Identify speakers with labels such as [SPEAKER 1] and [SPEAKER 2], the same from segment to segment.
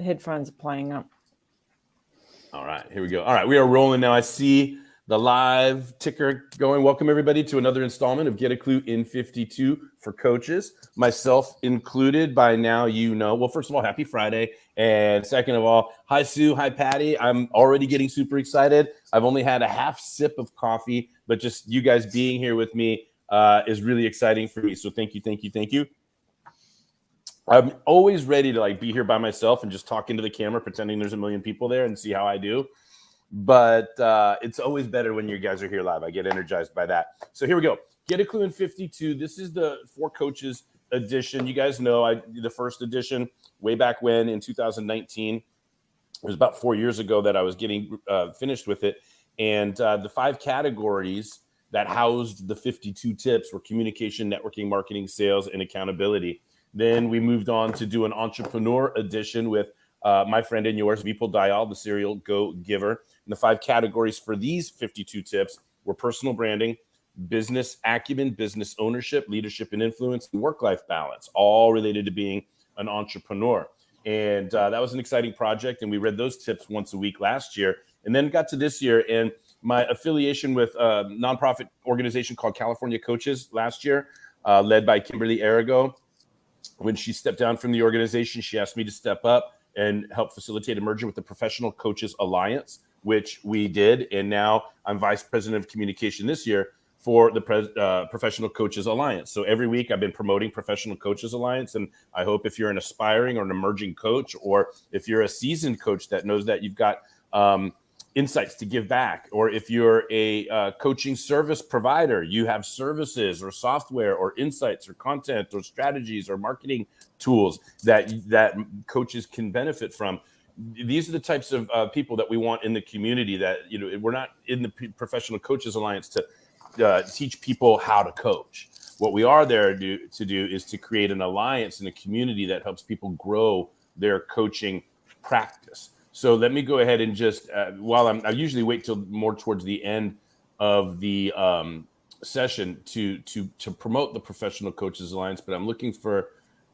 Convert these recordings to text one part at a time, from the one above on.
[SPEAKER 1] headphones are playing up.
[SPEAKER 2] All right, here we go. All right, we are rolling now. I see the live ticker going. Welcome, everybody, to another installment of Get a Klu in 52 for coaches, myself included. By now, you know. Well, first of all, happy Friday. And second of all, hi, Sue. Hi, Patty. I'm already getting super excited. I've only had a half sip of coffee, but just you guys being here with me is really exciting for me. So thank you, thank you, thank you. I'm always ready to be here by myself and just talk into the camera, pretending there's a million people there and see how I do. But it's always better when you guys are here live. I get energized by that. So here we go. Get a Klu in 52. This is the For Coaches edition. You guys know the first edition way back when in 2019. It was about 4 years ago that I was getting finished with it. And the 5 categories that housed the 52 tips were communication, networking, marketing, sales, and accountability. Then we moved on to do an entrepreneur edition with my friend and yours, Vipul Dayal, the serial go-giver. And the 5 categories for these 52 tips were personal branding, business acumen, business ownership, leadership and influence, and work-life balance, all related to being an entrepreneur. And that was an exciting project. And we read those tips once a week last year, and then got to this year. And my affiliation with a nonprofit organization called California Coaches last year, led by Kimberly Arago. When she stepped down from the organization, she asked me to step up and help facilitate a merger with the Professional Coaches Alliance, which we did. And now I'm vice president of communication this year for the Professional Coaches Alliance. So every week I've been promoting Professional Coaches Alliance. And I hope if you're an aspiring or an emerging coach, or if you're a seasoned coach that knows that you've got insights to give back, or if you're a coaching service provider, you have services or software or insights or content or strategies or marketing tools that coaches can benefit from. These are the types of people that we want in the community. That, we're not in the Professional Coaches Alliance to teach people how to coach. What we are there to do is to create an alliance and a community that helps people grow their coaching practice. So let me go ahead and just, I usually wait till more towards the end of the session to promote the Professional Coaches Alliance, but I'm looking for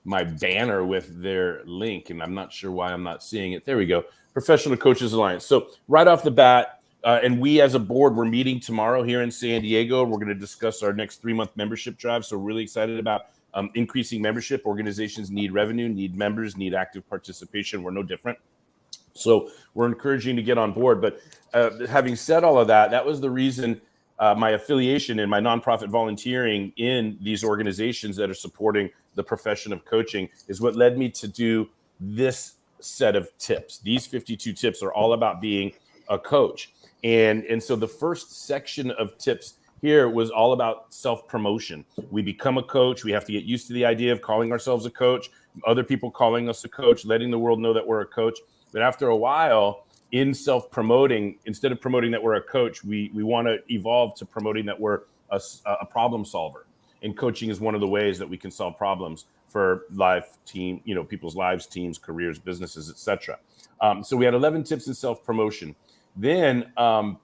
[SPEAKER 2] my banner with their link, and I'm not sure why I'm not seeing it. There we go, Professional Coaches Alliance. So right off the bat, and we as a board, we're meeting tomorrow here in San Diego. We're going to discuss our next 3-month membership drive. So we're really excited about increasing membership. Organizations need revenue, need members, need active participation. We're no different. So we're encouraging to get on board. But having said all of that, that was the reason my affiliation and my nonprofit volunteering in these organizations that are supporting the profession of coaching is what led me to do this set of tips. These 52 tips are all about being a coach. And so the first section of tips here was all about self-promotion. We become a coach. We have to get used to the idea of calling ourselves a coach, other people calling us a coach, letting the world know that we're a coach. But after a while, in self-promoting, instead of promoting that we're a coach, we want to evolve to promoting that we're a problem solver. And coaching is one of the ways that we can solve problems for people's lives, teams, careers, businesses, etc. So we had 11 tips in self-promotion. Then a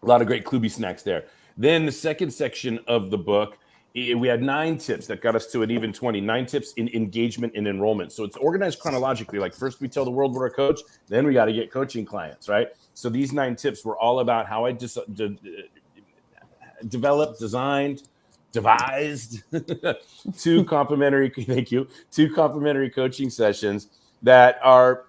[SPEAKER 2] lot of great Kluby snacks there. Then the second section of the book, we had 9 tips that got us to an even 20. 9 tips in engagement and enrollment. So it's organized chronologically. Like first we tell the world we're a coach, then we got to get coaching clients, right? So these 9 tips were all about how I developed, devised 2 complimentary coaching sessions that are,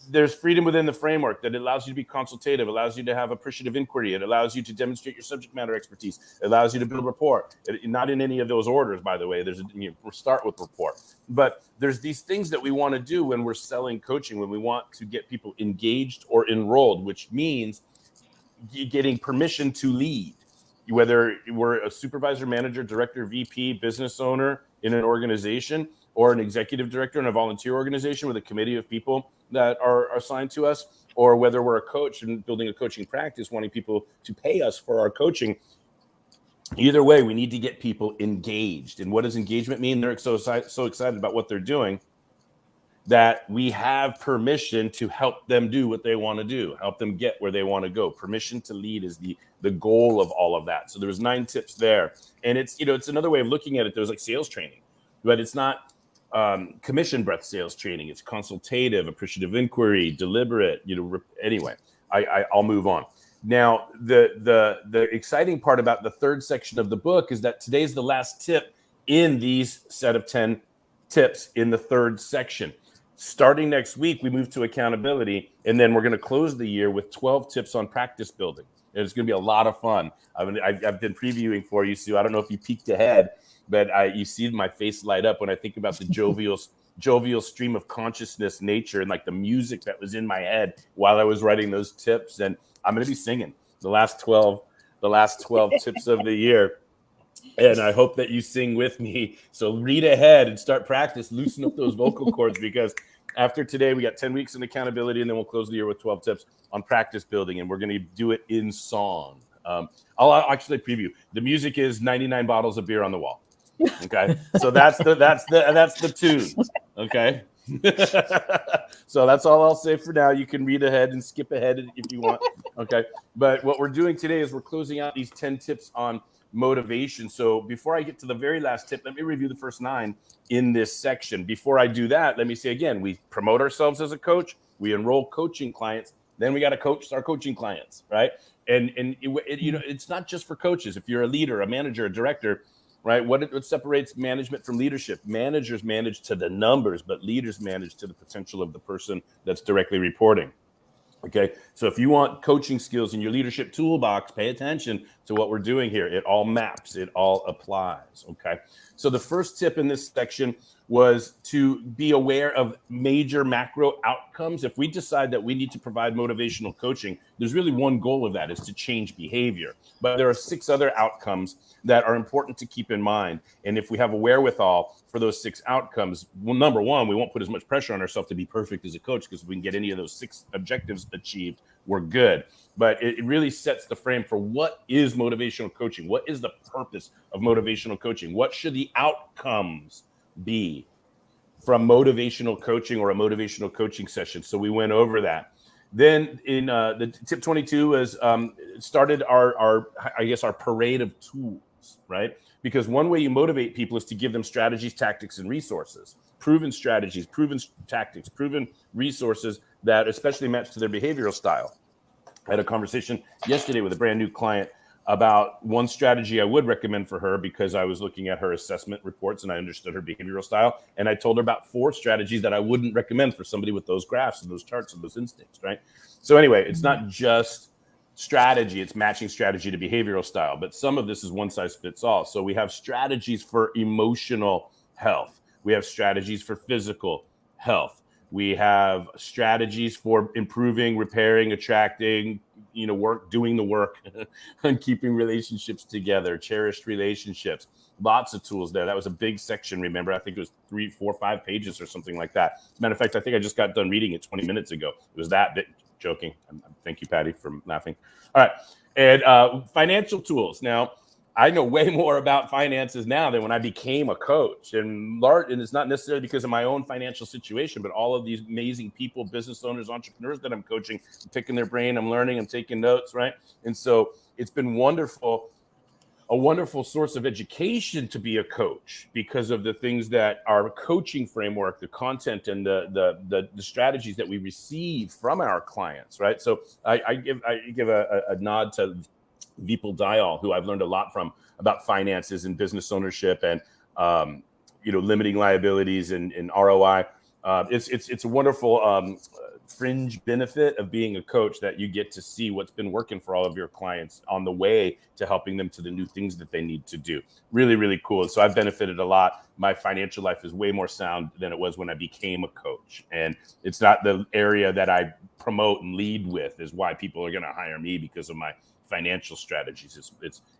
[SPEAKER 2] there's freedom within the framework that allows you to be consultative, allows you to have appreciative inquiry. It allows you to demonstrate your subject matter expertise. It allows you to build rapport. Not in any of those orders, by the way. We'll start with rapport. But there's these things that we want to do when we're selling coaching, when we want to get people engaged or enrolled, which means getting permission to lead. Whether we're a supervisor, manager, director, VP, business owner in an organization, or an executive director in a volunteer organization with a committee of people that are assigned to us, or whether we're a coach and building a coaching practice, wanting people to pay us for our coaching. Either way, we need to get people engaged. And what does engagement mean? They're so excited about what they're doing that we have permission to help them do what they want to do, help them get where they want to go. Permission to lead is the goal of all of that. So there was 9 tips there. And it's, it's another way of looking at it. There's like sales training, but it's not commission breath sales training. It's consultative, appreciative inquiry, deliberate. Anyway, I'll move on. Now, the exciting part about the third section of the book is that today's the last tip in these set of 10 tips in the third section. Starting next week, we move to accountability, and then we're going to close the year with 12 tips on practice building. And it's going to be a lot of fun. I've been previewing for you, Sue. I don't know if you peeked ahead, but you see my face light up when I think about the jovial stream of consciousness nature and like the music that was in my head while I was writing those tips. And I'm going to be singing the last 12 tips of the year. And I hope that you sing with me. So read ahead and start practice, loosen up those vocal cords, because after today, we got 10 weeks in accountability, and then we'll close the year with 12 tips on practice building, and we're going to do it in song. I'll actually preview. The music is 99 bottles of beer on the wall. Okay, so that's the tune. Okay, so that's all I'll say for now. You can read ahead and skip ahead if you want. Okay, but what we're doing today is we're closing out these 10 tips on motivation. So before I get to the very last tip, let me review the first 9 in this section. Before I do that, let me say again, we promote ourselves as a coach, we enroll coaching clients, then we got to coach our coaching clients, right? And it's not just for coaches. If you're a leader, a manager, a director, right? What separates management from leadership? Managers manage to the numbers, but leaders manage to the potential of the person that's directly reporting. Okay, so if you want coaching skills in your leadership toolbox, pay attention to what we're doing here. It all maps, it all applies. Okay, so the first tip in this section was to be aware of major macro outcomes. If we decide that we need to provide motivational coaching, there's really one goal of that, is to change behavior. But there are 6 other outcomes that are important to keep in mind. And if we have a wherewithal for those 6 outcomes, well, number one, we won't put as much pressure on ourselves to be perfect as a coach, because if we can get any of those 6 objectives achieved, we're good. But it really sets the frame for what is motivational coaching. What is the purpose of motivational coaching? What should the outcomes be from motivational coaching or a motivational coaching session? So we went over that. Then in the tip 22 was started our parade of tools, right? Because one way you motivate people is to give them strategies, tactics, and resources. Proven strategies, proven tactics, proven resources that especially match to their behavioral style. I had a conversation yesterday with a brand new client about one strategy I would recommend for her, because I was looking at her assessment reports and I understood her behavioral style. And I told her about 4 strategies that I wouldn't recommend for somebody with those graphs and those charts and those instincts, right? So anyway, it's not just strategy, it's matching strategy to behavioral style, but some of this is one size fits all. So we have strategies for emotional health. We have strategies for physical health. We have strategies for improving, repairing, attracting, doing the work and keeping relationships together, cherished relationships. Lots of tools there. That was a big section. Remember, I think it was 3, 4, 5 pages or something like that. As a matter of fact, I think I just got done reading it 20 minutes ago. It was that bit. Joking. Thank you, Patty, for laughing. All right. And financial tools. Now, I know way more about finances now than when I became a coach. And it's not necessarily because of my own financial situation, but all of these amazing people, business owners, entrepreneurs that I'm coaching, I'm picking their brain, I'm learning, I'm taking notes, right? And so it's been wonderful, a wonderful source of education to be a coach, because of the things that our coaching framework, the content, and the strategies that we receive from our clients, right? So I give a nod to Vipul Dayal, who I've learned a lot from about finances and business ownership and limiting liabilities and ROI. It's a wonderful fringe benefit of being a coach, that you get to see what's been working for all of your clients on the way to helping them to the new things that they need to do. Really, really cool. So I've benefited a lot. My financial life is way more sound than it was when I became a coach. And it's not the area that I promote and lead with is why people are going to hire me, because of my financial strategies.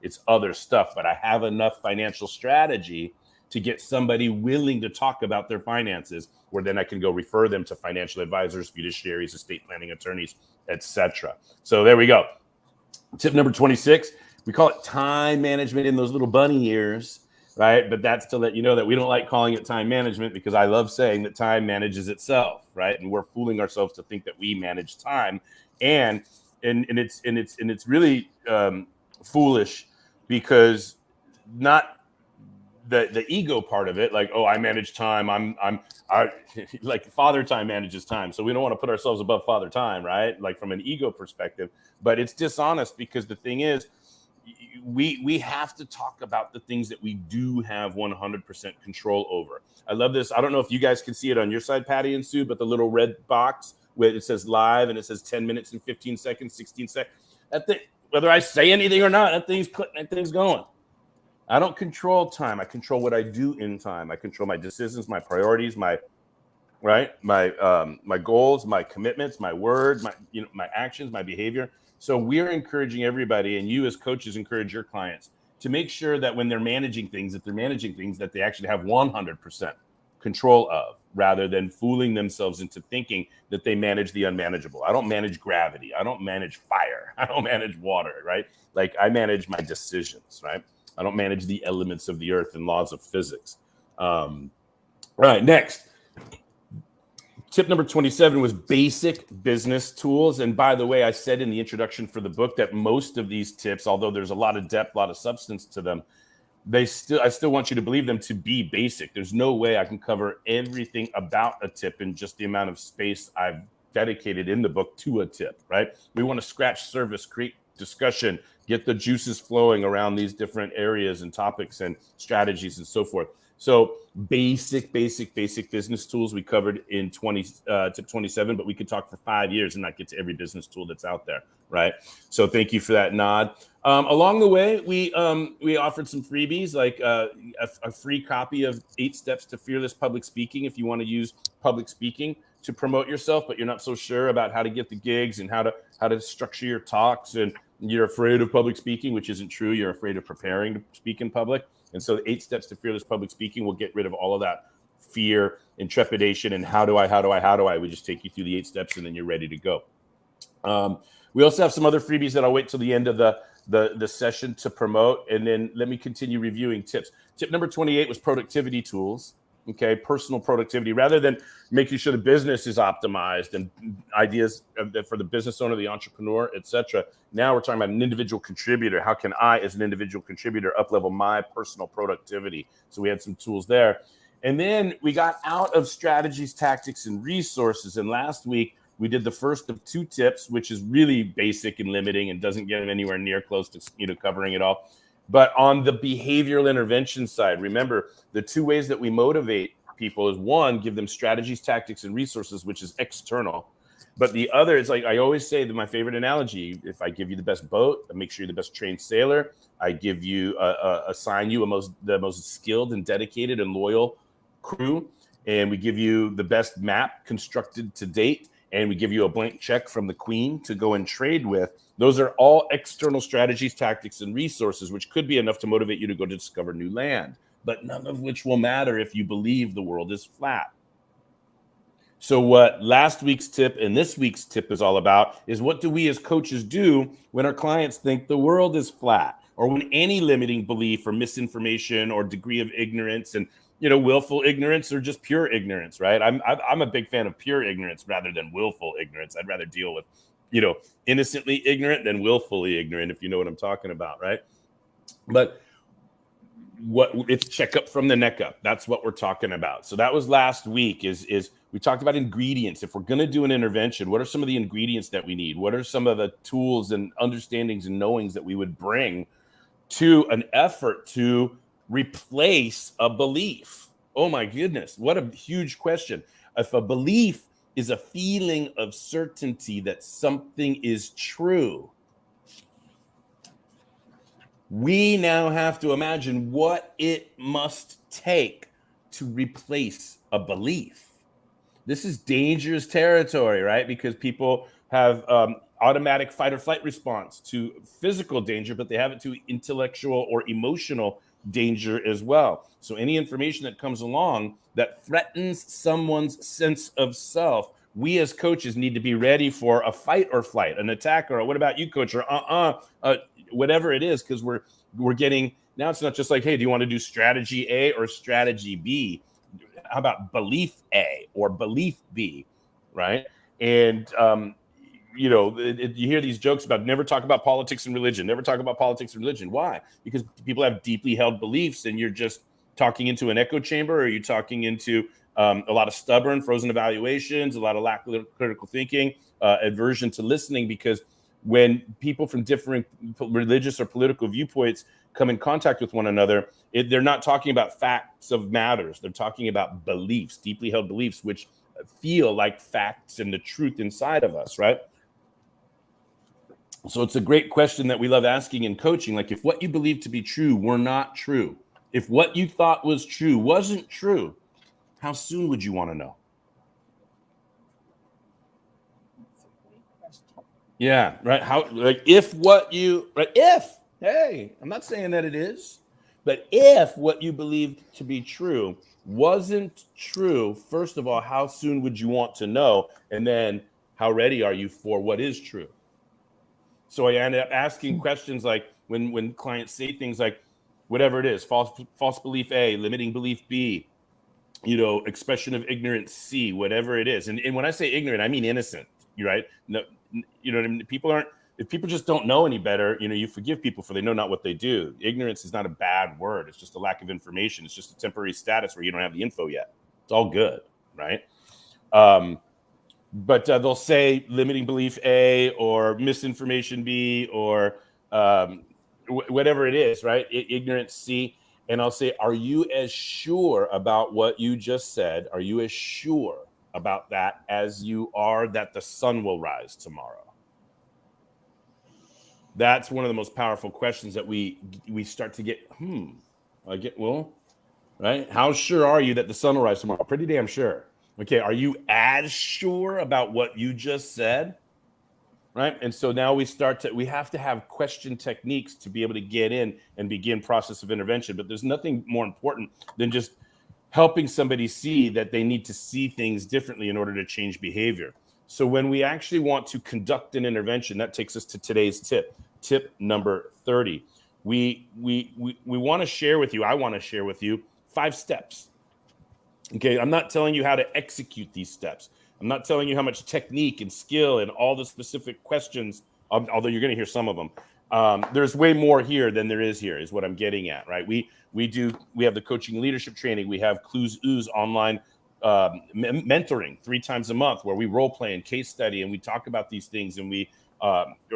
[SPEAKER 2] It's other stuff, but I have enough financial strategy to get somebody willing to talk about their finances, where then I can go refer them to financial advisors, fiduciaries, estate planning attorneys, etc. So there we go. Tip number 26, we call it time management in those little bunny ears, right? But that's to let you know that we don't like calling it time management, because I love saying that time manages itself, right? And we're fooling ourselves to think that we manage time, and it's really foolish, because the ego part of it, like, oh, I manage time. I like Father Time manages time. So we don't want to put ourselves above Father Time, right? Like from an ego perspective, but it's dishonest because the thing is, we have to talk about the things that we do have 100% control over. I love this. I don't know if you guys can see it on your side, Patty and Sue, but the little red box where it says live and it says 10 minutes and 15 seconds, 16 seconds. That thing, whether I say anything or not, that thing's going. I don't control time. I control what I do in time. I control my decisions, my priorities, my goals, my commitments, my word, my actions, my behavior. So we're encouraging everybody, and you as coaches encourage your clients to make sure that when they're managing things, that they actually have 100% control of, rather than fooling themselves into thinking that they manage the unmanageable. I don't manage gravity. I don't manage fire. I don't manage water, right? Like I manage my decisions, right? I don't manage the elements of the earth and laws of physics. All right, next. Tip number 27 was basic business tools. And by the way, I said in the introduction for the book that most of these tips, although there's a lot of depth, a lot of substance to them, I still want you to believe them to be basic. There's no way I can cover everything about a tip in just the amount of space I've dedicated in the book to a tip, right? We want to scratch surface, create discussion, get the juices flowing around these different areas and topics and strategies and so forth. So basic business tools we covered in tip 27, but we could talk for 5 years and not get to every business tool that's out there, right? So thank you for that nod. Along the way, we offered some freebies, like a free copy of 8 Steps to Fearless Public Speaking if you want to use public speaking to promote yourself, but you're not so sure about how to get the gigs and how to structure your talks, and you're afraid of public speaking, which isn't true. You're afraid of preparing to speak in public. And so 8 Steps to Fearless Public Speaking will get rid of all of that fear and trepidation and how do I. We just take you through the 8 steps and then you're ready to go. We also have some other freebies that I'll wait till the end of the session to promote. And then let me continue reviewing tips. Tip number 28 was productivity tools. Okay, personal productivity, rather than making sure the business is optimized and ideas for the business owner, the entrepreneur, etc. Now we're talking about an individual contributor. How can I, as an individual contributor, up-level my personal productivity? So we had some tools there. And then we got out of strategies, tactics, and resources. And last week, we did the first of 2 tips, which is really basic and limiting and doesn't get anywhere near close to covering it all. But on the behavioral intervention side, remember, the 2 ways that we motivate people is 1, give them strategies, tactics, and resources, which is external. But the other is, like I always say, that my favorite analogy, if I give you the best boat, I make sure you're the best trained sailor, I give you, assign you the most skilled and dedicated and loyal crew, and we give you the best map constructed to date, and we give you a blank check from the queen to go and trade with. Those are all external strategies, tactics, and resources, which could be enough to motivate you to go to discover new land, but none of which will matter if you believe the world is flat. So what last week's tip and this week's tip is all about is, what do we as coaches do when our clients think the world is flat, or when any limiting belief or misinformation or degree of ignorance, and willful ignorance or just pure ignorance, right? I'm a big fan of pure ignorance rather than willful ignorance. I'd rather deal with, innocently ignorant than willfully ignorant, if you know what I'm talking about, right? But it's check up from the neck up. That's what we're talking about. So that was last week is we talked about ingredients. If we're going to do an intervention, what are some of the ingredients that we need? What are some of the tools and understandings and knowings that we would bring to an effort to replace a belief? Oh my goodness, what a huge question. If a belief is a feeling of certainty that something is true, we now have to imagine what it must take to replace a belief. This is dangerous territory, right? Because people have automatic fight or flight response to physical danger, but they have it to intellectual or emotional danger as well. So any information that comes along that threatens someone's sense of self, we as coaches need to be ready for a fight or flight, an attack, or what about you, coach, or whatever it is, because we're getting, now it's not just like, hey, do you want to do strategy A or strategy B? How about belief A or belief B, right? And you hear these jokes about never talk about politics and religion, never talk about politics and religion. Why? Because people have deeply held beliefs, and you're just talking into an echo chamber, or are you talking into a lot of stubborn, frozen evaluations, a lot of lack of critical thinking, aversion to listening? Because when people from different religious or political viewpoints come in contact with one another, they're not talking about facts of matters. They're talking about beliefs, deeply held beliefs, which feel like facts and the truth inside of us, right? So it's a great question that we love asking in coaching. Like, if what you believe to be true were not true, if what you thought was true wasn't true, how soon would you want to know? Yeah, right. How, like, if what you, right, if, hey, I'm not saying that it is, but if what you believed to be true wasn't true, first of all, how soon would you want to know? And then how ready are you for what is true? So I ended up asking questions like, when clients say things like, whatever it is, false belief A, limiting belief B, expression of ignorance C, whatever it is. And when I say ignorant, I mean innocent. You're right. No, you know what I mean? If people just don't know any better, you forgive people for they know not what they do. Ignorance is not a bad word. It's just a lack of information. It's just a temporary status where you don't have the info yet. It's all good, right? But they'll say limiting belief A or misinformation B or whatever it is, right? Ignorance C. And I'll say, are you as sure about what you just said? Are you as sure about that as you are that the sun will rise tomorrow? That's one of the most powerful questions that we start to get. Right? How sure are you that the sun will rise tomorrow? Pretty damn sure. Okay, are you as sure about what you just said? Right? And so now we have to have question techniques to be able to get in and begin process of intervention. But there's nothing more important than just helping somebody see that they need to see things differently in order to change behavior. So when we actually want to conduct an intervention, that takes us to today's tip number 30. We want to share with you, I want to share with you 5 steps. Okay, I'm not telling you how to execute these steps. I'm not telling you how much technique and skill and all the specific questions, although you're going to hear some of them. There's way more here than there is here, is what I'm getting at, right? We have the coaching leadership training. We have Klu's Ooze online mentoring 3 times a month, where we role play and case study and we talk about these things, and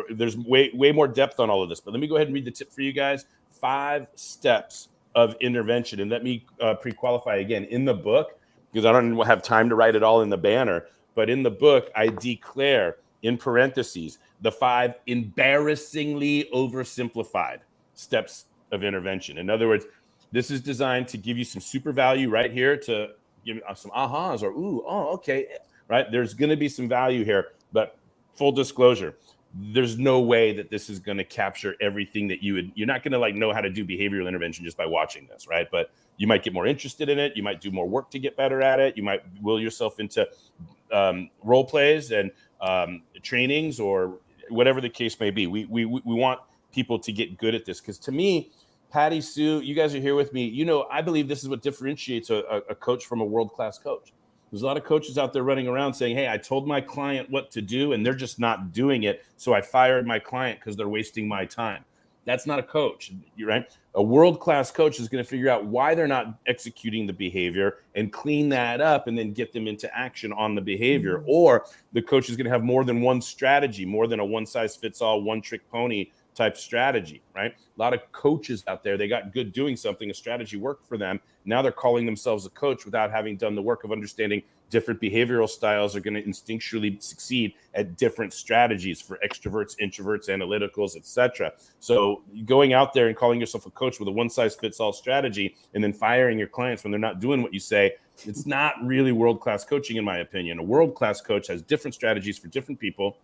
[SPEAKER 2] there's way more depth on all of this. But let me go ahead and read the tip for you guys. 5 steps of intervention. And let me pre-qualify again. In the book, because I don't have time to write it all in the banner, but in the book, I declare in parentheses the 5 embarrassingly oversimplified steps of intervention. In other words, this is designed to give you some super value right here, to give some ahas or, ooh, oh, okay, right? There's going to be some value here, but full disclosure, there's no way that this is going to capture everything that you're not going to know how to do behavioral intervention just by watching this, right? But you might get more interested in it. You might do more work to get better at it. You might will yourself into role plays and trainings or whatever the case may be. We want people to get good at this, because to me, Patty, Sue, you guys are here with me. I believe this is what differentiates a coach from a world-class coach. There's a lot of coaches out there running around saying, hey, I told my client what to do and they're just not doing it, so I fired my client because they're wasting my time. That's not a coach, right? A world-class coach is going to figure out why they're not executing the behavior and clean that up and then get them into action on the behavior. Or the coach is going to have more than one strategy, more than a one-size-fits-all, one-trick pony type strategy, right? A lot of coaches out there, they got good doing something, a strategy worked for them. Now they're calling themselves a coach without having done the work of understanding different behavioral styles are going to instinctually succeed at different strategies for extroverts, introverts, analyticals, etc. So going out there and calling yourself a coach with a one-size-fits-all strategy and then firing your clients when they're not doing what you say, it's not really world-class coaching, in my opinion. A world-class coach has different strategies for different people,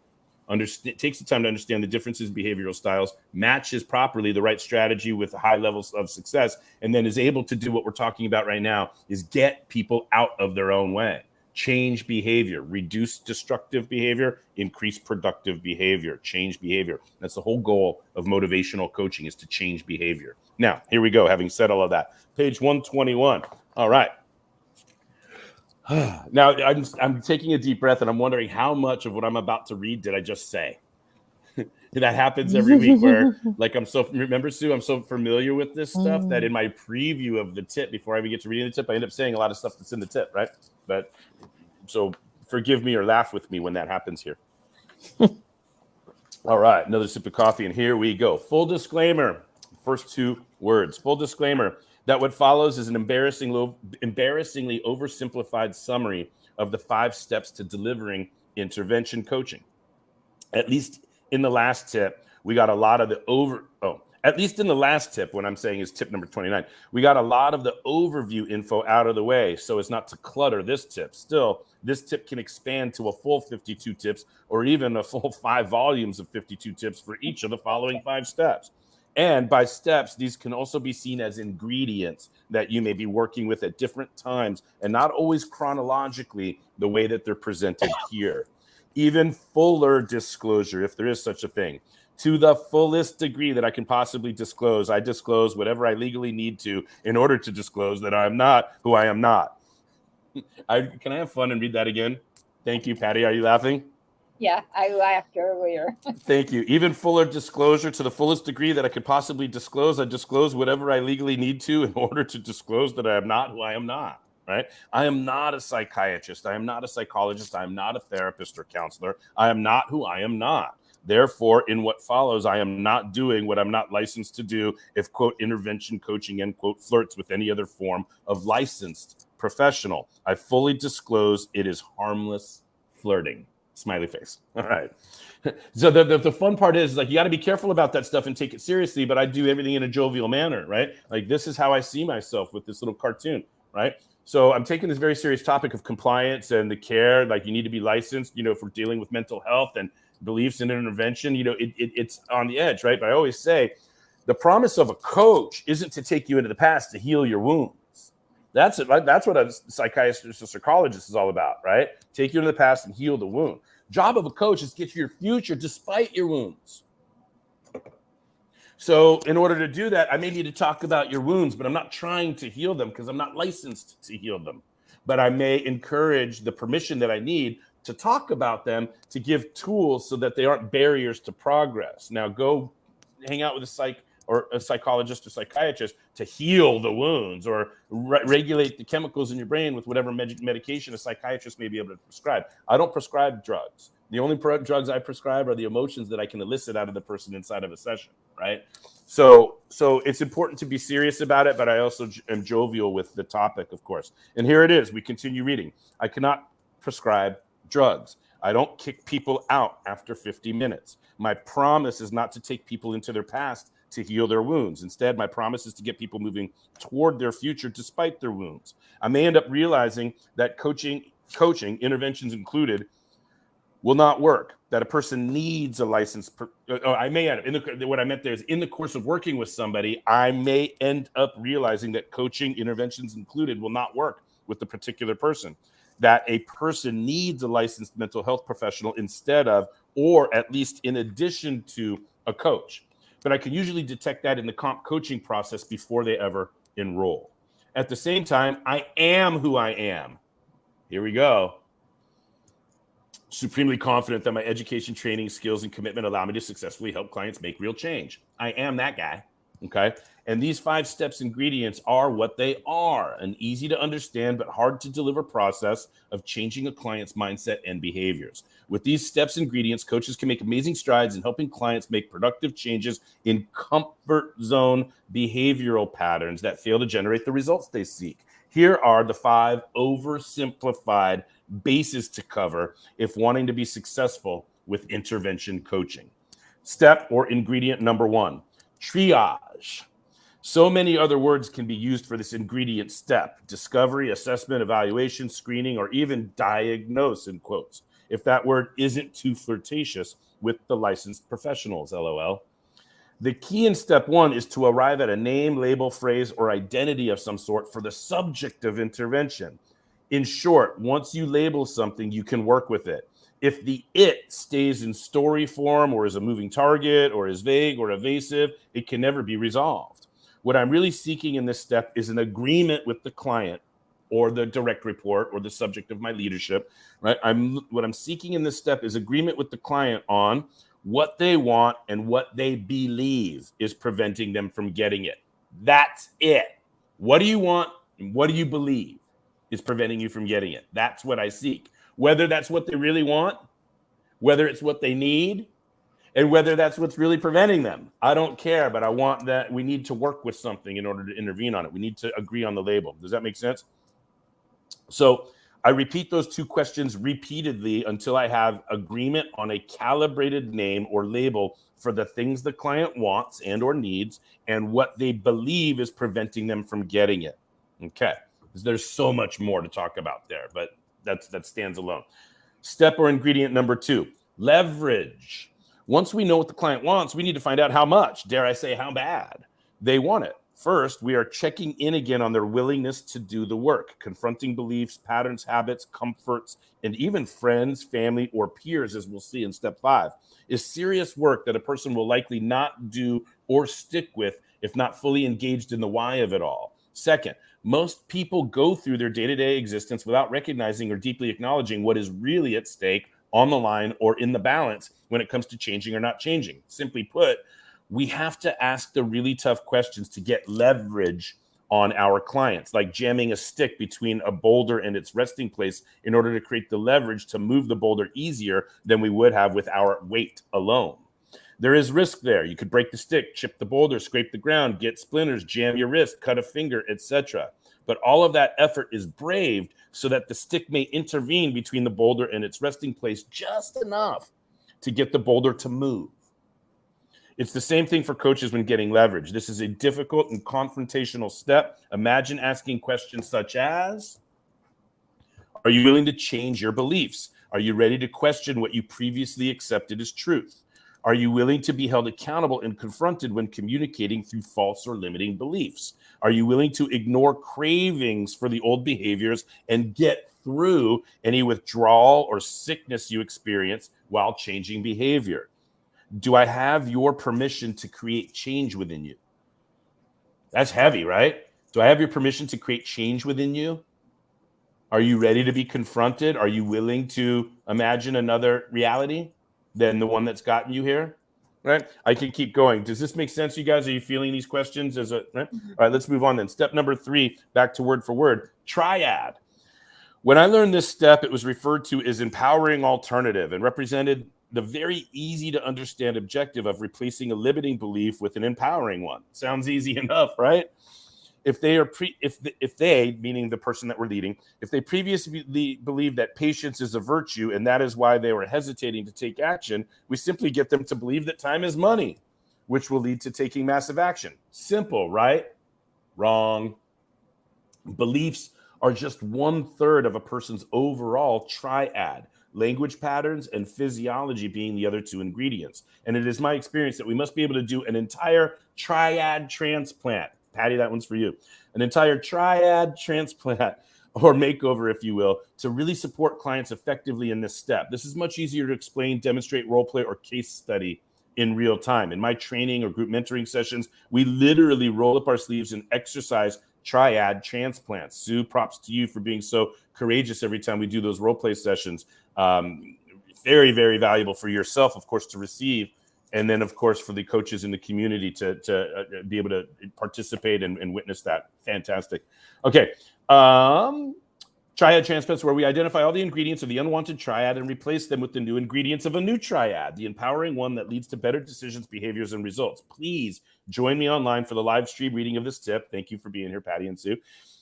[SPEAKER 2] takes the time to understand the differences in behavioral styles, matches properly the right strategy with high levels of success, and then is able to do what we're talking about right now, is get people out of their own way. Change behavior, reduce destructive behavior, increase productive behavior, change behavior. That's the whole goal of motivational coaching, is to change behavior. Now, here we go. Having said all of that, page 121. All right. Now, I'm taking a deep breath and I'm wondering how much of what I'm about to read did I just say? That happens every week where, like, remember, Sue, I'm so familiar with this stuff that in my preview of the tip, before I even get to reading the tip, I end up saying a lot of stuff that's in the tip, right? But so forgive me or laugh with me when that happens here. All right, another sip of coffee, and here we go. Full disclaimer, first 2 words. Full disclaimer that what follows is an embarrassingly oversimplified summary of the 5 steps to delivering intervention coaching. At least in the last tip, we got a lot of the at least in the last tip, what I'm saying is tip number 29, we got a lot of the overview info out of the way so as not to clutter this tip. Still, this tip can expand to a full 52 tips or even a full 5 volumes of 52 tips for each of the following 5 steps. And by steps, these can also be seen as ingredients that you may be working with at different times and not always chronologically the way that they're presented here. Even fuller disclosure, if there is such a thing. To the fullest degree that I can possibly disclose, I disclose whatever I legally need to in order to disclose that I am not who I am not. Can I have fun and read that again? Thank you, Patty. Are you laughing?
[SPEAKER 1] Yeah, I laughed earlier.
[SPEAKER 2] Thank you. Even fuller disclosure, to the fullest degree that I could possibly disclose, I disclose whatever I legally need to in order to disclose that I am not who I am not. Right? I am not a psychiatrist. I am not a psychologist. I am not a therapist or counselor. I am not who I am not. Therefore, in what follows, I am not doing what I'm not licensed to do if, quote, intervention coaching, end quote, flirts with any other form of licensed professional. I fully disclose it is harmless flirting. Smiley face. All right. So the fun part is, like, you got to be careful about that stuff and take it seriously, but I do everything in a jovial manner, right? Like, this is how I see myself with this little cartoon, right? So I'm taking this very serious topic of compliance and the care, like you need to be licensed, for dealing with mental health and beliefs in intervention. It's on the edge, right? But I always say the promise of a coach isn't to take you into the past to heal your wounds. That's it, right? That's what a psychiatrist or psychologist is all about, right? Take you into the past and heal the wound. Job of a coach is to get to your future despite your wounds. So in order to do that, I may need to talk about your wounds, but I'm not trying to heal them because I'm not licensed to heal them. But I may encourage the permission that I need to talk about them, to give tools so that they aren't barriers to progress. Now go hang out with a psychologist or psychiatrist to heal the wounds or regulate the chemicals in your brain with whatever medication a psychiatrist may be able to prescribe. I don't prescribe drugs. The only drugs I prescribe are the emotions that I can elicit out of the person inside of a session, right? So it's important to be serious about it, but I also am jovial with the topic, of course. And here it is. We continue reading. I cannot prescribe drugs. I don't kick people out after 50 minutes. My promise is not to take people into their past to heal their wounds. Instead, my promise is to get people moving toward their future despite their wounds. I may end up realizing that coaching, interventions included, will not work, that a person needs a license. I may end up, what I meant there is in the course of working with somebody, I may end up realizing that coaching, interventions included, will not work with the particular person, that a person needs a licensed mental health professional instead of, or at least in addition to, a coach. But I can usually detect that in the comp coaching process before they ever enroll. At the same time, I am who I am. Here we go. Supremely confident that my education, training, skills, and commitment allow me to successfully help clients make real change. I am that guy, okay? And these 5 steps ingredients are what they are, an easy to understand but hard to deliver process of changing a client's mindset and behaviors. With these steps ingredients, coaches can make amazing strides in helping clients make productive changes in comfort zone behavioral patterns that fail to generate the results they seek. Here are the 5 oversimplified bases to cover if wanting to be successful with intervention coaching. Step or ingredient number 1, triage. So many other words can be used for this ingredient step: discovery, assessment, evaluation, screening, or even diagnose, in quotes, if that word isn't too flirtatious with the licensed professionals, LOL. The key in step 1 is to arrive at a name, label, phrase, or identity of some sort for the subject of intervention. In short, once you label something, you can work with it. If the it stays in story form or is a moving target or is vague or evasive, it can never be resolved. What I'm really seeking in this step is an agreement with the client or the direct report or the subject of my leadership, right? What I'm seeking in this step is agreement with the client on What they want and what they believe is preventing them from getting it. That's it. What do you want and what do you believe is preventing you from getting it? That's what I seek. Whether that's what they really want, whether it's what they need, and whether that's what's really preventing them. I don't care, but I want that. We need to work with something in order to intervene on it. We need to agree on the label. Does that make sense? So I repeat those two questions repeatedly until I have agreement on a calibrated name or label for the things the client wants and or needs and what they believe is preventing them from getting it. Okay. There's so much more to talk about there, but that stands alone. Step or ingredient number 2, leverage. Once we know what the client wants, we need to find out how much, dare I say, how bad they want it. First, we are checking in again on their willingness to do the work, confronting beliefs, patterns, habits, comforts, and even friends, family, or peers, as we'll see in step 5, is serious work that a person will likely not do or stick with if not fully engaged in the why of it all. Second, most people go through their day-to-day existence without recognizing or deeply acknowledging what is really at stake, on the line, or in the balance when it comes to changing or not changing. Simply put, we have to ask the really tough questions to get leverage on our clients, like jamming a stick between a boulder and its resting place in order to create the leverage to move the boulder easier than we would have with our weight alone. There is risk there. You could break the stick, chip the boulder, scrape the ground, get splinters, jam your wrist, cut a finger, etc. But all of that effort is braved so that the stick may intervene between the boulder and its resting place just enough to get the boulder to move. It's the same thing for coaches when getting leverage. This is a difficult and confrontational step. Imagine asking questions such as, are you willing to change your beliefs? Are you ready to question what you previously accepted as truth? Are you willing to be held accountable and confronted when communicating through false or limiting beliefs? Are you willing to ignore cravings for the old behaviors and get through any withdrawal or sickness you experience while changing behavior? Do I have your permission to create change within you? That's heavy, right? Do I have your permission to create change within you? Are you ready to be confronted? Are you willing to imagine another reality than the one that's gotten you here? Right? I can keep going. Does this make sense, you guys? Are you feeling these questions? Right? All right, let's move on then. Step number 3, back to word for word, triad. When I learned this step, it was referred to as empowering alternative and represented the very easy to understand objective of replacing a limiting belief with an empowering one. Sounds easy enough, right? If they, meaning the person that we're leading, if they previously believed that patience is a virtue and that is why they were hesitating to take action, we simply get them to believe that time is money, which will lead to taking massive action. Simple, right? Wrong. Beliefs are just 1/3 of a person's overall triad, language patterns and physiology being the other 2 ingredients. And it is my experience that we must be able to do an entire triad transplant. Patty, that one's for you. An entire triad transplant or makeover, if you will, to really support clients effectively in this step. This is much easier to explain, demonstrate, role play, or case study in real time. In my training or group mentoring sessions, we literally roll up our sleeves and exercise triad transplants. Sue, props to you for being so courageous every time we do those role play sessions. Very, very valuable for yourself, of course, to receive. And then, of course, for the coaches in the community to be able to participate and witness that. Fantastic. Okay. Triad transplants, where we identify all the ingredients of the unwanted triad and replace them with the new ingredients of a new triad, the empowering one that leads to better decisions, behaviors, and results. Please join me online for the live stream reading of this tip. Thank you for being here, Patty and Sue.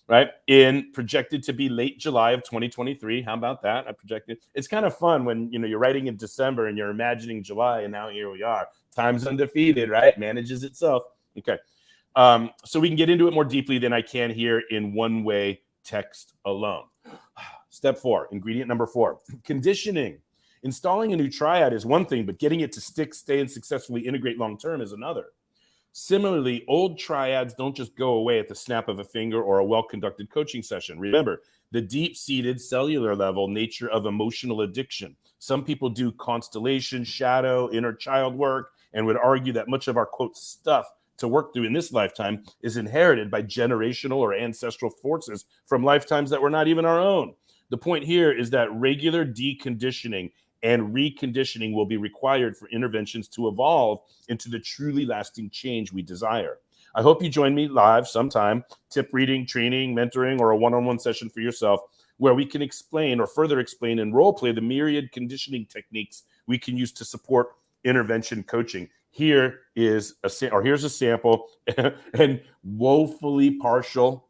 [SPEAKER 2] Right? In projected to be late July of 2023. How about that? I projected. It's kind of fun when you're writing in December and you're imagining July, and now here we are. Time's undefeated, right? Manages itself. Okay. So we can get into it more deeply than I can here in one-way text alone. Step 4, ingredient number 4, conditioning. Installing a new triad is one thing, but getting it to stick, stay, and successfully integrate long-term is another. Similarly, old triads don't just go away at the snap of a finger or a well-conducted coaching session. Remember, the deep-seated cellular level nature of emotional addiction. Some people do constellation, shadow, inner child work, and would argue that much of our, quote, stuff to work through in this lifetime is inherited by generational or ancestral forces from lifetimes that were not even our own. The point here is that regular deconditioning and reconditioning will be required for interventions to evolve into the truly lasting change we desire. I hope you join me live sometime, tip reading, training, mentoring, or a one-on-one session for yourself, where we can explain or further explain and role play the myriad conditioning techniques we can use to support intervention coaching. Here's a sample and woefully partial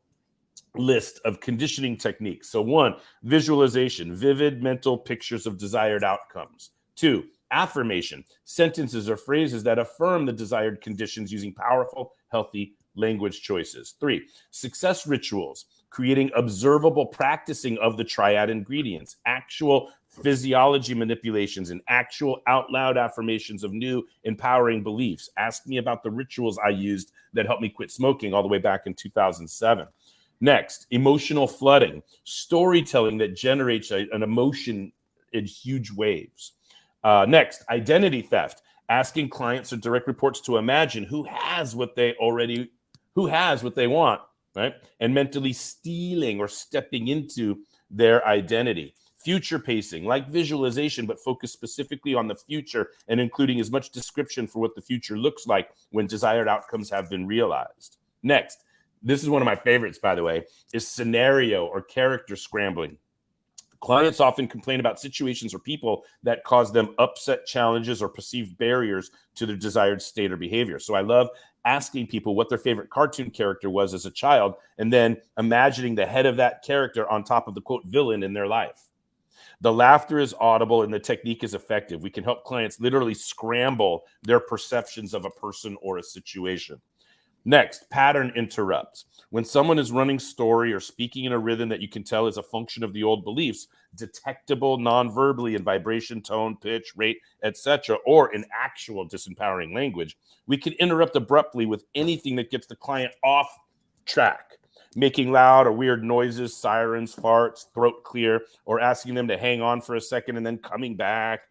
[SPEAKER 2] list of conditioning techniques. So 1, visualization, vivid mental pictures of desired outcomes. 2, affirmation, sentences or phrases that affirm the desired conditions using powerful, healthy language choices. 3, success rituals, creating observable practicing of the triad ingredients, actual physiology manipulations, and actual out loud affirmations of new empowering beliefs. Ask me about the rituals I used that helped me quit smoking all the way back in 2007. Next, emotional flooding, storytelling that generates an emotion in huge waves. Next, identity theft, asking clients or direct reports to imagine who has what they want, right? And mentally stealing or stepping into their identity. Future pacing, like visualization, but focus specifically on the future and including as much description for what the future looks like when desired outcomes have been realized. Next, this is one of my favorites, by the way, is scenario or character scrambling. Clients often complain about situations or people that cause them upset, challenges, or perceived barriers to their desired state or behavior. So I love asking people what their favorite cartoon character was as a child, and then imagining the head of that character on top of the quote villain in their life. The laughter is audible and the technique is effective. We can help clients literally scramble their perceptions of a person or a situation. Next, pattern interrupts. When someone is running story or speaking in a rhythm that you can tell is a function of the old beliefs, detectable non-verbally in vibration, tone, pitch, rate, etc., or in actual disempowering language, we can interrupt abruptly with anything that gets the client off track, making loud or weird noises, sirens, farts, throat clear, or asking them to hang on for a second and then coming back.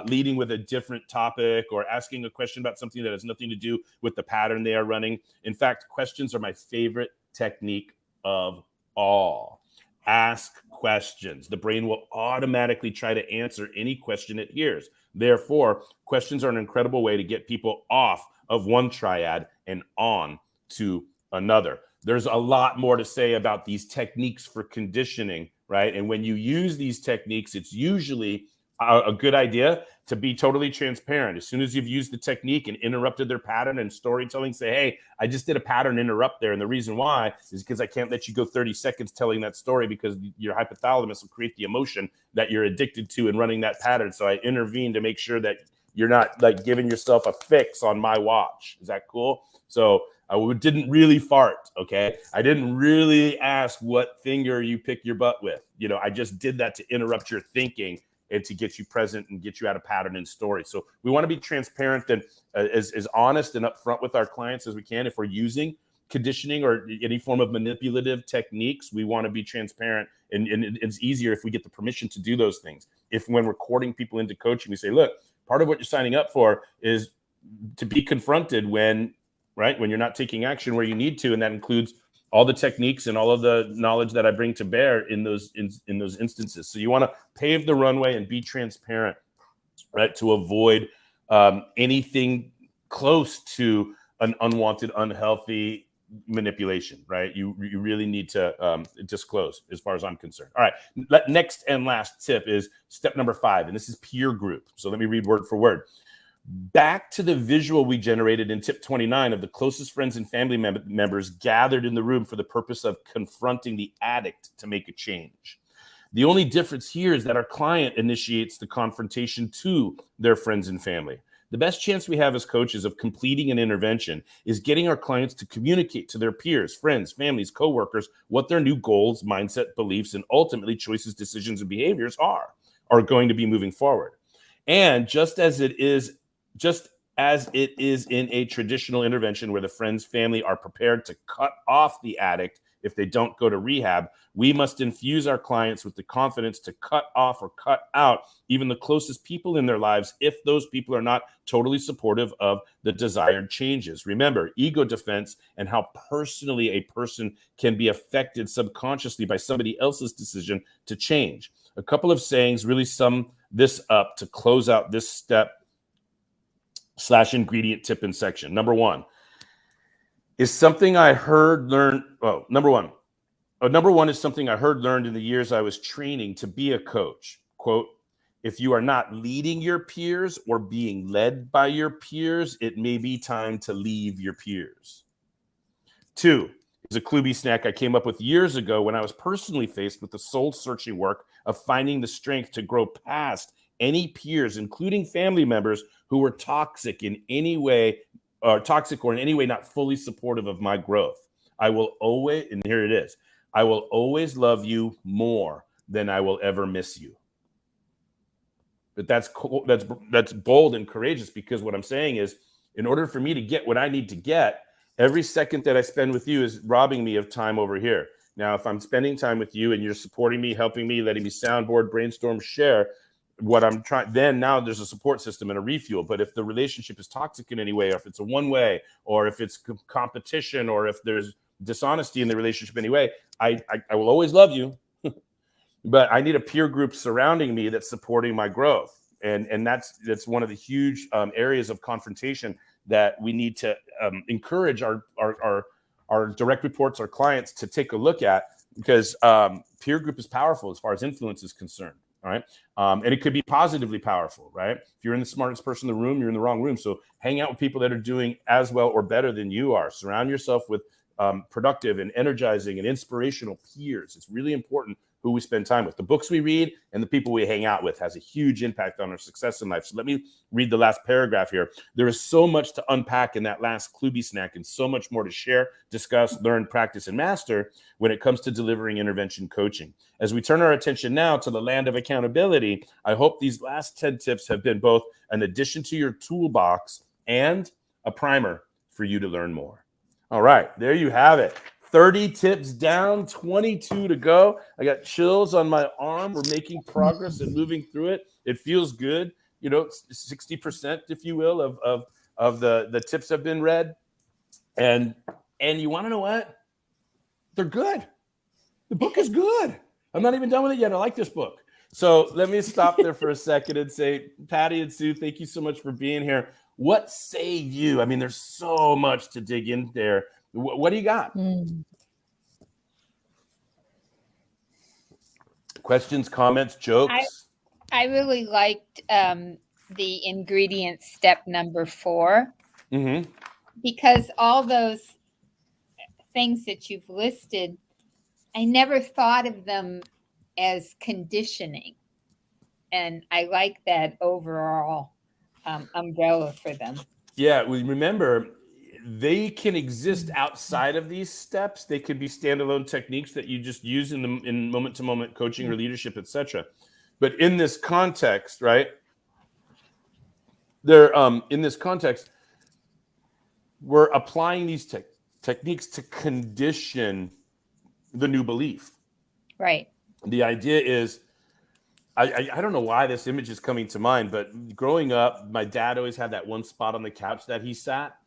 [SPEAKER 2] Leading with a different topic or asking a question about something that has nothing to do with the pattern they are running. In fact, questions are my favorite technique of all. Ask questions. The brain will automatically try to answer any question it hears. Therefore, questions are an incredible way to get people off of one triad and on to another. There's a lot more to say about these techniques for conditioning, right? And when you use these techniques, it's usually a good idea to be totally transparent. As soon as you've used the technique and interrupted their pattern and storytelling, say, hey, I just did a pattern interrupt there. And the reason why is because I can't let you go 30 seconds telling that story because your hypothalamus will create the emotion that you're addicted to and running that pattern. So I intervene to make sure that you're not like giving yourself a fix on my watch. Is that cool? So I didn't really fart, okay? I didn't really ask what finger you pick your butt with. You know, I just did that to interrupt your thinking and to get you present and get you out of pattern and story. So we want to be transparent and as honest and upfront with our clients as we can. If we're using conditioning or any form of manipulative techniques, we want to be transparent. And it's easier if we get the permission to do those things. If when we're courting people into coaching, we say, look, part of what you're signing up for is to be confronted when you're not taking action where you need to. And that includes all the techniques and all of the knowledge that I bring to bear in those instances. So you want to pave the runway and be transparent, right, to avoid anything close to an unwanted, unhealthy manipulation, right? You really need to disclose, as far as I'm concerned. All right, next and last tip is step number 5, and this is peer group. So let me read word for word. Back to the visual we generated in tip 29 of the closest friends and family members gathered in the room for the purpose of confronting the addict to make a change. The only difference here is that our client initiates the confrontation to their friends and family. The best chance we have as coaches of completing an intervention is getting our clients to communicate to their peers, friends, families, coworkers, what their new goals, mindset, beliefs, and ultimately choices, decisions, and behaviors are going to be moving forward. And just as it is in a traditional intervention where the friends, family are prepared to cut off the addict if they don't go to rehab, we must infuse our clients with the confidence to cut off or cut out even the closest people in their lives if those people are not totally supportive of the desired changes. Remember, ego defense and how personally a person can be affected subconsciously by somebody else's decision to change. A couple of sayings really sum this up to close out this step / ingredient tip and section. Number one is something I heard learned. Oh, number one is something I heard learned in the years I was training to be a coach. Quote, if you are not leading your peers or being led by your peers, it may be time to leave your peers. 2 is a Klu snack I came up with years ago when I was personally faced with the soul-searching work of finding the strength to grow past any peers, including family members who were toxic in any way, or in any way not fully supportive of my growth. I will always, and here it is, I will always love you more than I will ever miss you. But that's bold and courageous, because what I'm saying is, in order for me to get what I need to get, every second that I spend with you is robbing me of time over here. Now, if I'm spending time with you and you're supporting me, helping me, letting me soundboard, brainstorm, share what I'm trying, then now there's a support system and a refuel. But if the relationship is toxic in any way, or if it's a one-way, or if it's competition, or if there's dishonesty in the relationship anyway, I will always love you. But I need a peer group surrounding me that's supporting my growth. And that's one of the huge areas of confrontation that we need to encourage our direct reports, our clients, to take a look at, because peer group is powerful as far as influence is concerned. All right. And it could be positively powerful, right? If you're in the smartest person in the room, you're in the wrong room. So hang out with people that are doing as well or better than you are. Surround yourself with productive and energizing and inspirational peers. It's really important who we spend time with. The books we read and the people we hang out with has a huge impact on our success in life. So let me read the last paragraph here. There is so much to unpack in that last Klu snack, and so much more to share, discuss, learn, practice, and master when it comes to delivering intervention coaching. As we turn our attention now to the land of accountability, I hope these last 10 tips have been both an addition to your toolbox and a primer for you to learn more. All right, there you have it. 30 tips down, 22 to go. I got chills on my arm. We're making progress and moving through it. It feels good. 60%, if you will, of the tips have been read. And you want to know what? They're good. The book is good. I'm not even done with it yet. I like this book. So let me stop there for a second and say, Patty and Sue, thank you so much for being here. What say you? I mean, there's so much to dig in there. What do you got? Questions, comments, jokes?
[SPEAKER 1] I really liked the ingredient step number 4, because all those things that you've listed, I never thought of them as conditioning. And I like that overall umbrella for them.
[SPEAKER 2] Yeah, remember, they can exist outside of these steps. They could be standalone techniques that you just use in moment-to-moment coaching or leadership, etc. But in this context, right? In this context, we're applying these techniques to condition the new belief.
[SPEAKER 1] Right.
[SPEAKER 2] The idea is, I don't know why this image is coming to mind, but growing up, my dad always had that one spot on the couch that he sat.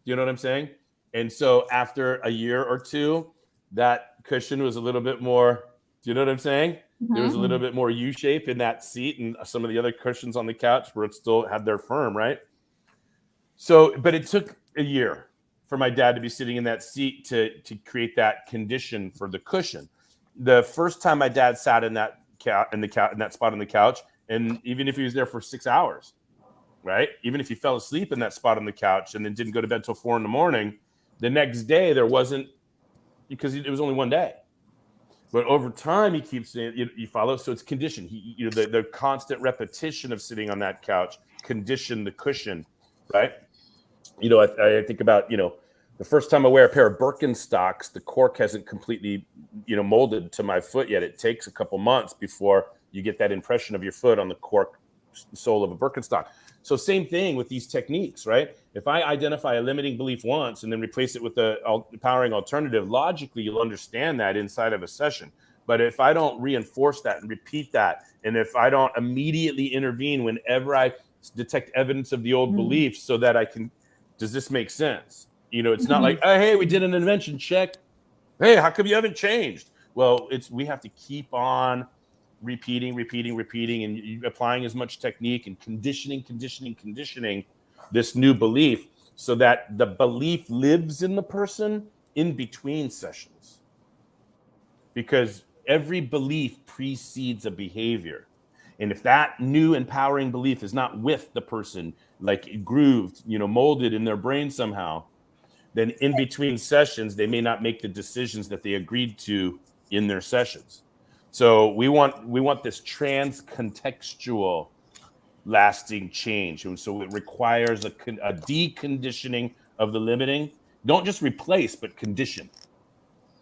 [SPEAKER 2] You know what I'm saying? And so after a year or two, that cushion was a little bit more, do you know what I'm saying? There was a little bit more U-shape in that seat, and some of the other cushions on the couch where it still had their firm, right? So, but it took a year for my dad to be sitting in that seat to create that condition for the cushion. The first time my dad sat in that spot on the couch, and even if he was there for 6 hours, right? Even if he fell asleep in that spot on the couch and then didn't go to bed till 4 a.m, the next day there wasn't, because it was only one day. But over time, he keeps saying, you follow. So it's conditioned. The constant repetition of sitting on that couch conditioned the cushion, right? I think about, the first time I wear a pair of Birkenstocks, the cork hasn't completely, molded to my foot yet. It takes a couple months before you get that impression of your foot on the cork sole of a Birkenstock. So same thing with these techniques, right? If I identify a limiting belief once and then replace it with a empowering alternative, logically you'll understand that inside of a session. But if I don't reinforce that and repeat that, and if I don't immediately intervene whenever I detect evidence of the old beliefs, so that I can, does this make sense? It's not like, oh, hey, we did an intervention, check. Hey, how come you haven't changed? Well, we have to keep on repeating, and applying as much technique and conditioning this new belief so that the belief lives in the person in between sessions. Because every belief precedes a behavior. And if that new empowering belief is not with the person, like grooved, molded in their brain somehow, then in between sessions, they may not make the decisions that they agreed to in their sessions. So we want this trans-contextual lasting change. And so it requires a deconditioning of the limiting. Don't just replace, but condition.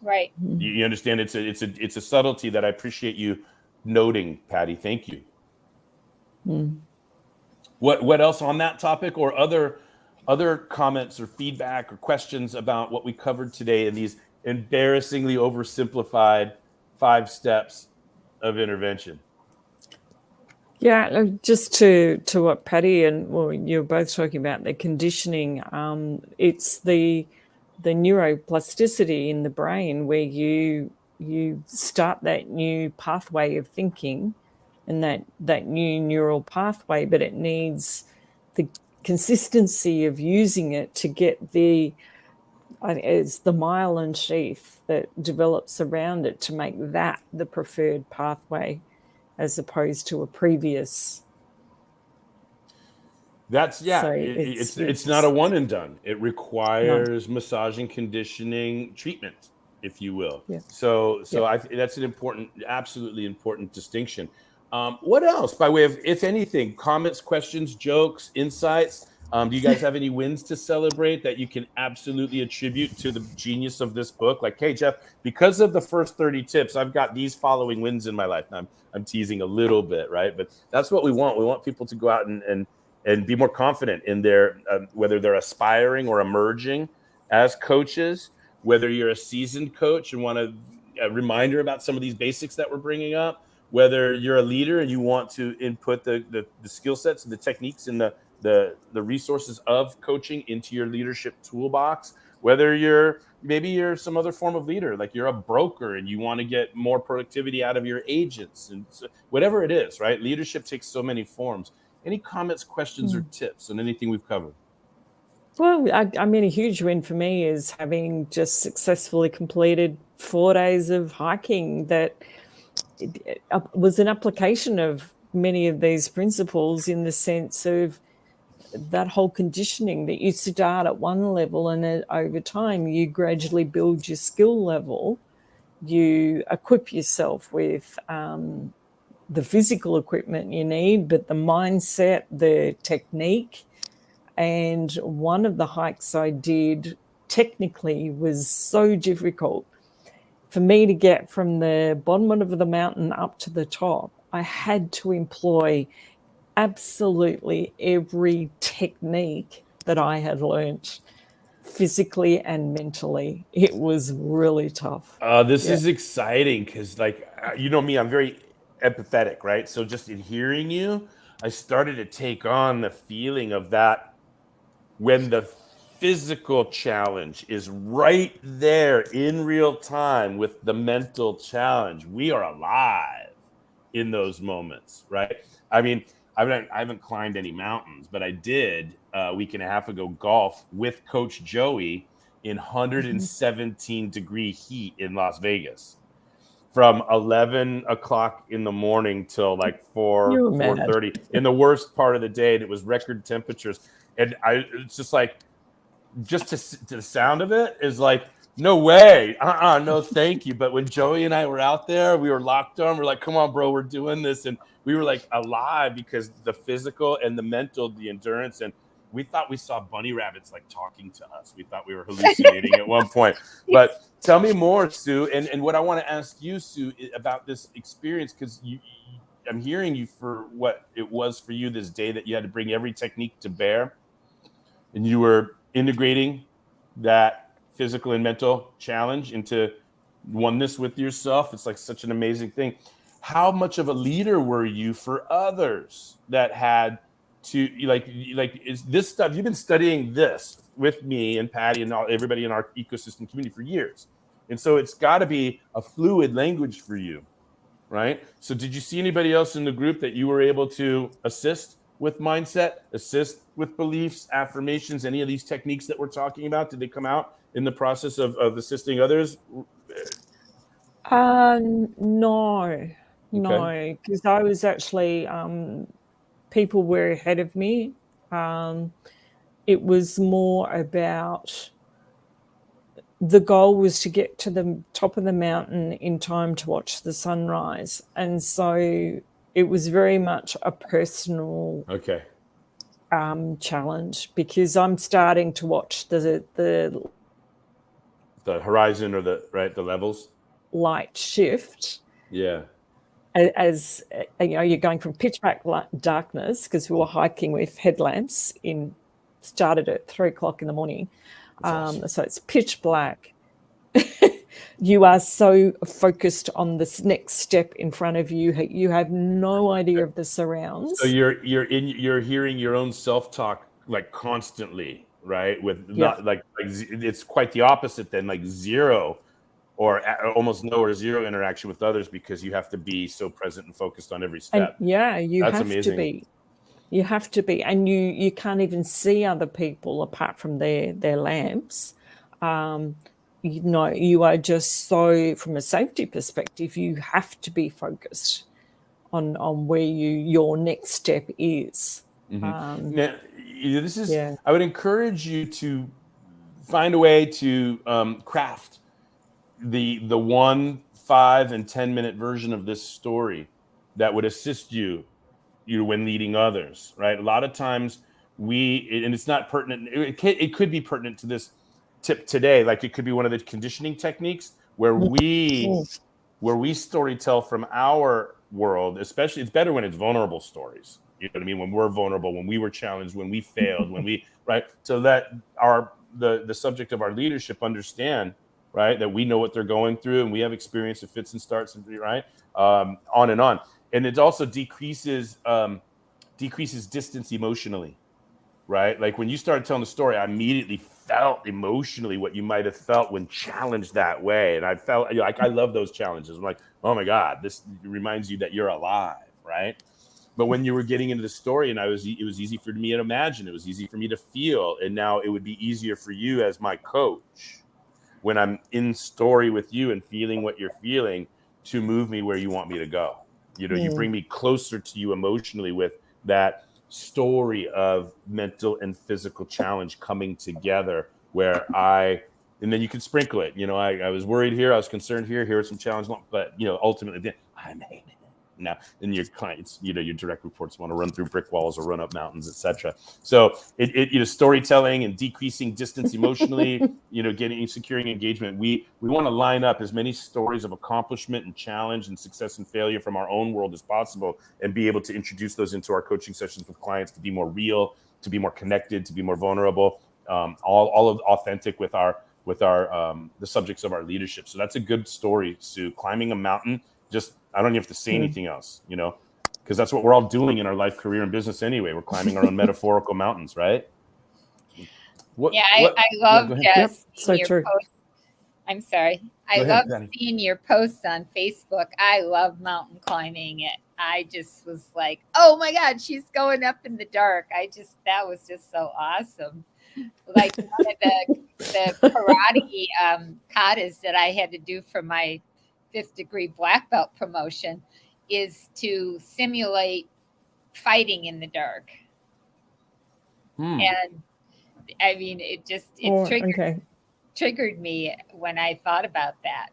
[SPEAKER 1] Right.
[SPEAKER 2] You understand? It's a subtlety that I appreciate you noting, Patty. Thank you. What else on that topic, or other comments or feedback or questions about what we covered today in these embarrassingly oversimplified 5 steps of intervention?
[SPEAKER 3] Yeah, just to what Patty and you're both talking about, the conditioning. It's the neuroplasticity in the brain where you start that new pathway of thinking, and that new neural pathway, but it needs the consistency of using it to get it's the myelin sheath that develops around it to make that the preferred pathway, as opposed to a previous.
[SPEAKER 2] That's it's not a one and done. It requires massaging, conditioning, treatment, if you will.
[SPEAKER 3] Yeah.
[SPEAKER 2] So that's an absolutely important distinction. What else, by way of, if anything, comments, questions, jokes, insights? Do you guys have any wins to celebrate that you can absolutely attribute to the genius of this book? Like, hey, Jeff, because of the first 30 tips, I've got these following wins in my life. Now, I'm teasing a little bit, right? But that's what we want. We want people to go out and be more confident in their, whether they're aspiring or emerging as coaches, whether you're a seasoned coach and want a reminder about some of these basics that we're bringing up, whether you're a leader and you want to input the skill sets and the techniques and the resources of coaching into your leadership toolbox, whether you're some other form of leader, like you're a broker and you want to get more productivity out of your agents, and so, whatever it is, right? Leadership takes so many forms. Any comments, questions, or tips on anything we've covered?
[SPEAKER 3] Well, I mean, a huge win for me is having just successfully completed 4 days of hiking that was an application of many of these principles, in the sense of that whole conditioning that you start at one level, and over time you gradually build your skill level. You equip yourself with the physical equipment you need, but the mindset, the technique. And one of the hikes I did technically was so difficult. For me to get from the bottom of the mountain up to the top, I had to employ absolutely every technique that I had learnt, physically and mentally. It was really tough.
[SPEAKER 2] This is exciting because, like, you know me, I'm very empathetic, right? So just in hearing you, I started to take on the feeling of that when the physical challenge is right there in real time with the mental challenge. We are alive in those moments, right? I mean, I haven't climbed any mountains, but I did a week and a half ago golf with Coach Joey in 117 degree heat in Las Vegas from 11 o'clock in the morning till like 4:30 in the worst part of the day. And it was record temperatures. And it's just like, just to the sound of it is like, no way, no thank you. But when Joey and I were out there, we were locked on. We're like, come on, bro, we're doing this. And we were like alive because the physical and the mental, the endurance. And we thought we saw bunny rabbits like talking to us. We thought we were hallucinating at one point. But tell me more, Sue. And what I want to ask you, Sue, about this experience, because I'm hearing you for what it was for you this day, that you had to bring every technique to bear. And you were integrating that physical and mental challenge into oneness with yourself. It's like such an amazing thing. How much of a leader were you for others that had to, like is this stuff, you've been studying this with me and Patty and everybody in our ecosystem community for years. And so it's got to be a fluid language for you. right? So did you see anybody else in the group that you were able to assist with mindset, assist with beliefs, affirmations, any of these techniques that we're talking about? Did they come out in the process of assisting others?
[SPEAKER 3] No, because I was actually, people were ahead of me. It was more about, the goal was to get to the top of the mountain in time to watch the sunrise. And so it was very much a personal challenge, because I'm starting to watch the
[SPEAKER 2] horizon, or the levels
[SPEAKER 3] light shift.
[SPEAKER 2] Yeah.
[SPEAKER 3] As you're going from pitch black darkness, because we were hiking with headlamps, started at 3:00 in the morning.
[SPEAKER 2] Awesome.
[SPEAKER 3] So it's pitch black. You are so focused on this next step in front of you. You have no idea of the surrounds.
[SPEAKER 2] So you're hearing your own self-talk like constantly, right? With not like it's quite the opposite then, like zero or almost no or zero interaction with others, because you have to be so present and focused on every step.
[SPEAKER 3] And
[SPEAKER 2] That's amazing.
[SPEAKER 3] to be. You have to be, and you can't even see other people apart from their lamps. You are just so, from a safety perspective, you have to be focused on where your next step is.
[SPEAKER 2] Now, this is. I would encourage you to find a way to craft the 1, 5, and 10-minute version of this story that would assist you when leading others, right? A lot of times and it's not pertinent. It could be pertinent to this tip today. Like, it could be one of the conditioning techniques where we story tell from our world. Especially, it's better when it's vulnerable stories. You know what I mean? When we're vulnerable, when we were challenged, when we failed, right? So that the subject of our leadership understand, right, that we know what they're going through and we have experience of fits and starts, right? On and on. And it also decreases distance emotionally, right? Like, when you started telling the story, I immediately felt emotionally what you might have felt when challenged that way. And I felt like, I love those challenges. I'm like, oh my God, this reminds you that you're alive, right? But when you were getting into the story, and it was easy for me to imagine, it was easy for me to feel, and now it would be easier for you as my coach, when I'm in story with you and feeling what you're feeling, to move me where you want me to go. You bring me closer to you emotionally with that story of mental and physical challenge coming together, and then you can sprinkle it. I was worried here, I was concerned here are some challenges, but ultimately I made it. Now, and your clients, your direct reports want to run through brick walls or run up mountains, etc. So storytelling and decreasing distance emotionally, securing engagement. We want to line up as many stories of accomplishment and challenge and success and failure from our own world as possible, and be able to introduce those into our coaching sessions with clients, to be more real, to be more connected, to be more vulnerable, all of authentic with the subjects of our leadership. So that's a good story, Sue. Climbing a mountain. I don't even have to say anything else, because that's what we're all doing in our life, career, and business anyway. We're climbing our own metaphorical mountains, right?
[SPEAKER 1] I love seeing your posts. I'm sorry. I love seeing your posts on Facebook. I love mountain climbing. I just was like, oh my God, she's going up in the dark. That was just so awesome. Like, one of the karate katas that I had to do for my 5th degree black belt promotion is to simulate fighting in the dark. And I mean, it triggered me when I thought about that.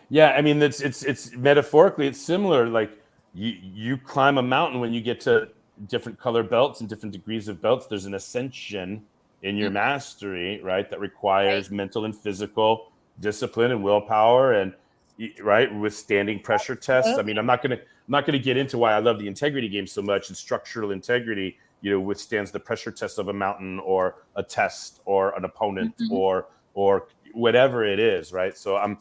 [SPEAKER 2] Yeah, I mean, it's metaphorically, it's similar. Like, you climb a mountain when you get to different color belts and different degrees of belts. There's an ascension in your mastery, right, that requires mental and physical discipline and willpower, and withstanding pressure tests. I mean, I'm not gonna get into why I love the integrity game so much, and structural integrity withstands the pressure test of a mountain or a test or an opponent or whatever it is, right? So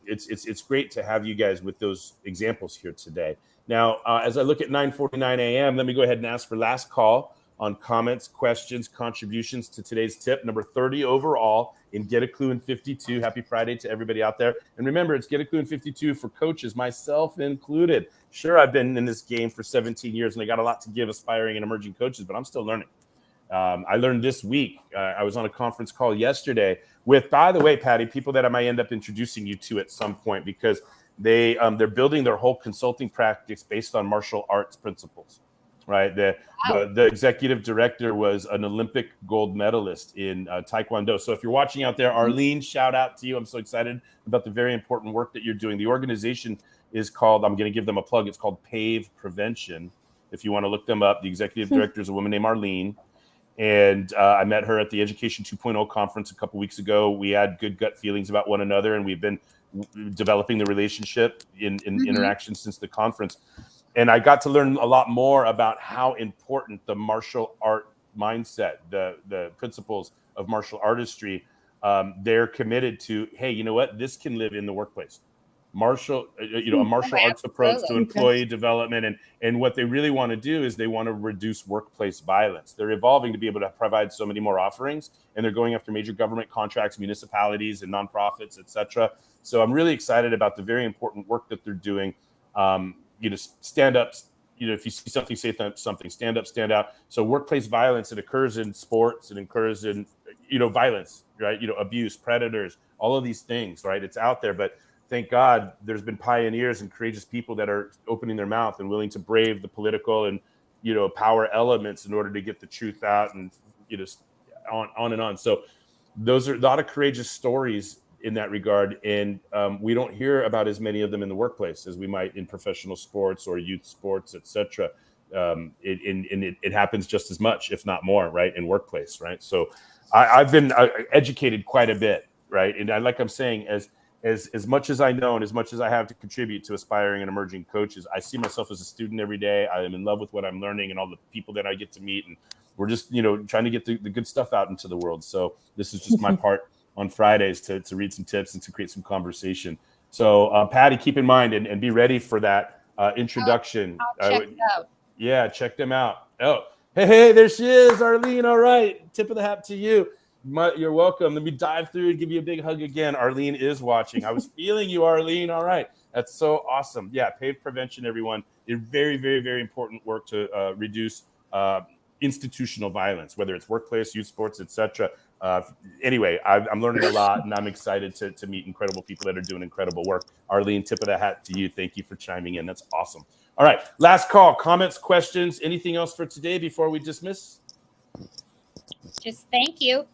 [SPEAKER 2] it's great to have you guys with those examples here today. Now, as I look at 9:49 a.m., let me go ahead and ask for last call on comments, questions, contributions to today's tip. Number 30 overall in Get a Clue in 52. Happy Friday to everybody out there. And remember, it's Get a Clue in 52 for coaches, myself included. Sure, I've been in this game for 17 years and I got a lot to give aspiring and emerging coaches, but I'm still learning. I learned this week. I was on a conference call yesterday with, by the way, Patty, people that I might end up introducing you to at some point, because they're building their whole consulting practice based on martial arts principles. Right. The executive director was an Olympic gold medalist in Taekwondo. So if you're watching out there, Arlene, shout out to you. I'm so excited about the very important work that you're doing. The organization is called, I'm going to give them a plug, it's called PAVE Prevention. If you want to look them up, the executive director is a woman named Arlene. And I met her at the Education 2.0 conference a couple weeks ago. We had good gut feelings about one another, and we've been developing the relationship in interaction since the conference. And I got to learn a lot more about how important the martial art mindset, the principles of martial artistry, they're committed to, hey, you know what? This can live in the workplace. A martial arts approach to employee development. And what they really want to do is they want to reduce workplace violence. They're evolving to be able to provide so many more offerings, and they're going after major government contracts, municipalities and nonprofits, et cetera. So I'm really excited about the very important work that they're doing. Stand up, if you see something, say something, stand up, stand out. So workplace violence, it occurs in sports, it occurs in, violence, right? Abuse, predators, all of these things, right? It's out there, but thank God there's been pioneers and courageous people that are opening their mouth and willing to brave the political and, power elements in order to get the truth out, and, on and on. So those are a lot of courageous stories in that regard. And we don't hear about as many of them in the workplace as we might in professional sports or youth sports, et cetera. It happens just as much, if not more, right, in workplace, right? So I've been educated quite a bit, right? And like I'm saying, as much as I know and as much as I have to contribute to aspiring and emerging coaches, I see myself as a student every day. I am in love with what I'm learning and all the people that I get to meet. And we're just, trying to get the good stuff out into the world. So this is just my part on Fridays to read some tips and to create some conversation. So Patty, keep in mind and be ready for that introduction.
[SPEAKER 1] I'll check it out.
[SPEAKER 2] Yeah, check them out. Oh, hey, there she is, Arlene. All right, tip of the hat to you. You're welcome. Let me dive through and give you a big hug again. Arlene is watching. I was feeling you, Arlene. All right, that's so awesome. Yeah, PAVE Prevention, everyone. It's very, very, very important work to reduce institutional violence, whether it's workplace, youth sports, etc. Anyway, I'm learning a lot, and I'm excited to meet incredible people that are doing incredible work. Arlene, tip of the hat to you. Thank you for chiming in. That's awesome. All right, last call. Comments, questions, anything else for today before we dismiss?
[SPEAKER 1] Just thank you.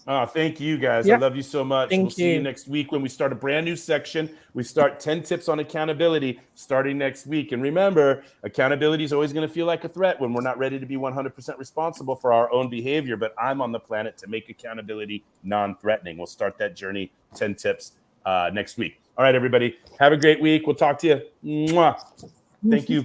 [SPEAKER 2] Oh, thank you, guys.
[SPEAKER 3] Yep.
[SPEAKER 2] I love you so much. We'll see you next week when we start a brand new section. We start 10 tips on accountability starting next week. And remember, accountability is always going to feel like a threat when we're not ready to be 100% responsible for our own behavior. But I'm on the planet to make accountability non-threatening. We'll start that journey, 10 tips next week. All right, everybody. Have a great week. We'll talk to you. Mwah. Thank you.